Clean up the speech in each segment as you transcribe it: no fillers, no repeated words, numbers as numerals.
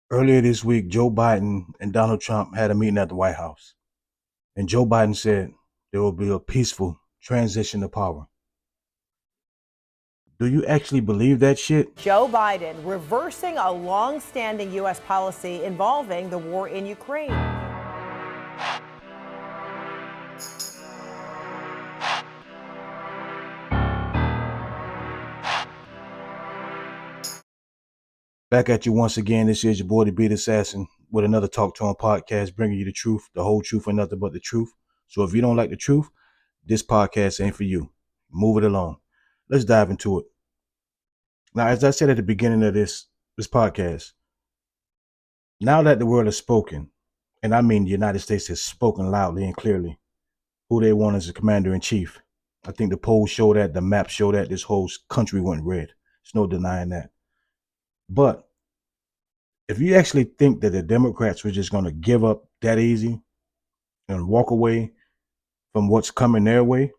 Earlier this week, Joe Biden and Donald Trump had a meeting at the White House. And Joe Biden said there will be a peaceful transition to power. Do you actually believe that shit? Joe Biden reversing a long-standing U.S. policy involving the war in Ukraine. Back at you once again. This is your boy, the Beat Assassin, with another Talk to Him podcast, bringing you the truth, the whole truth, and nothing but the truth. So if you don't like the truth, this podcast ain't for you. Move it along. Let's dive into it. Now, as I said at the beginning of this podcast, now that the world has spoken, and I mean the United States has spoken loudly and clearly, who they want as a commander-in-chief. I think the polls show that, the maps show that, this whole country went red. There's no denying that. But if you actually think that the Democrats were just going to give up that easy and walk away from what's coming their way,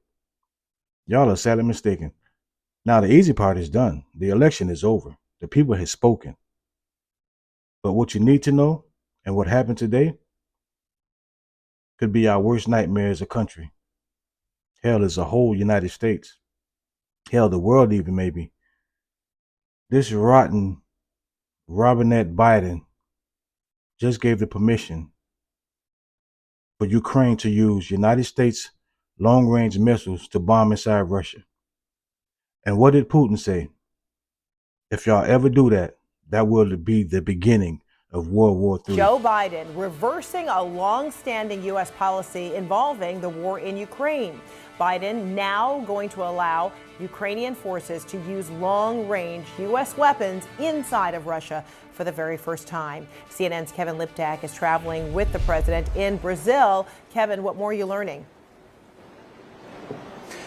y'all are sadly mistaken. Now, the easy part is done. The election is over. The people have spoken. But what you need to know and what happened today could be our worst nightmare as a country. Hell, as a whole United States. Hell, the world even maybe. This rotten Robinette Biden just gave the permission for Ukraine to use United States long-range missiles to bomb inside Russia. And what did Putin say? If y'all ever do that, that will be the beginning of World War III. Joe Biden reversing a long-standing U.S. policy involving the war in Ukraine. Biden now going to allow Ukrainian forces to use long-range U.S. weapons inside of Russia for the very first time. CNN's Kevin Liptak is traveling with the president in Brazil. Kevin, what more are you learning?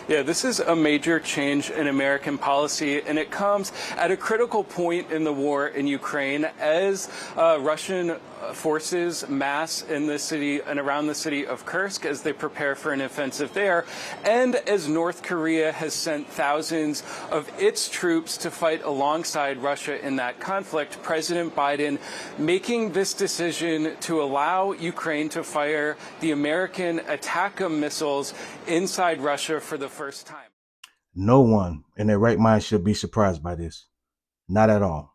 Yeah, this is a major change in American policy, and it comes at a critical point in the war in Ukraine as Russian forces mass in the city and around the city of Kursk as they prepare for an offensive there, and as North Korea has sent thousands of its troops to fight alongside Russia in that conflict. President Biden making this decision to allow Ukraine to fire the American ATACMS missiles inside Russia for the first time. No one in their right mind should be surprised by this. Not at all.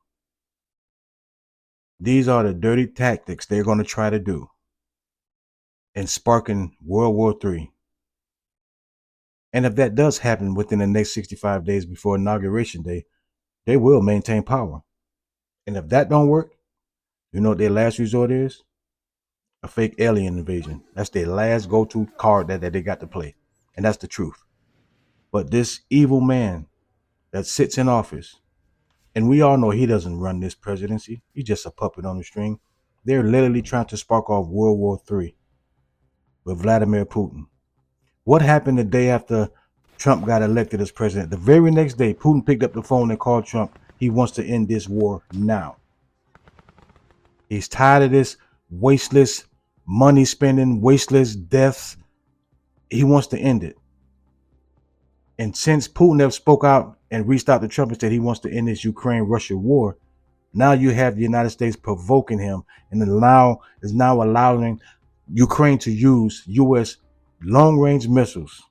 These are the dirty tactics they're going to try to do in sparking World War III. And if that does happen within the next 65 days before Inauguration Day, they will maintain power. And if that don't work, you know what their last resort is? A fake alien invasion. That's their last go-to card that they got to play. And that's the truth. But this evil man that sits in office, and we all know he doesn't run this presidency. He's just a puppet on the string. They're literally trying to spark off World War III with Vladimir Putin. What happened the day after Trump got elected as president? The very next day, Putin picked up the phone and called Trump. He wants to end this war now. He's tired of this wasteless money spending, wasteless deaths. He wants to end it. And since Putin have spoke out and reached out to Trump and said he wants to end this Ukraine-Russia war, now you have the United States provoking him and is now allowing Ukraine to use U.S. long-range missiles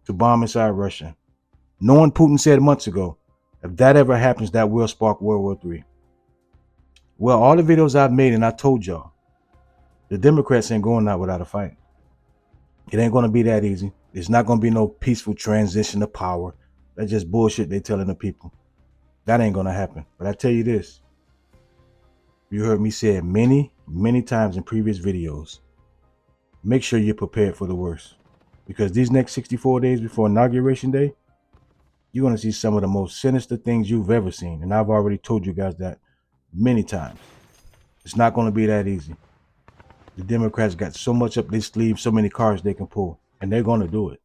to bomb inside Russia. Knowing Putin said months ago, if that ever happens, that will spark World War III. Well, all the videos I've made, and I told y'all, the Democrats ain't going out without a fight. It ain't going to be that easy. It's not going to be no peaceful transition to power. That's just bullshit they're telling the people. That ain't going to happen. But I tell you this. You heard me say it many, many times in previous videos. Make sure you're prepared for the worst. Because these next 64 days before Inauguration Day, you're going to see some of the most sinister things you've ever seen. And I've already told you guys that many times. It's not going to be that easy. The Democrats got so much up their sleeve, so many cards they can pull. And they're going to do it.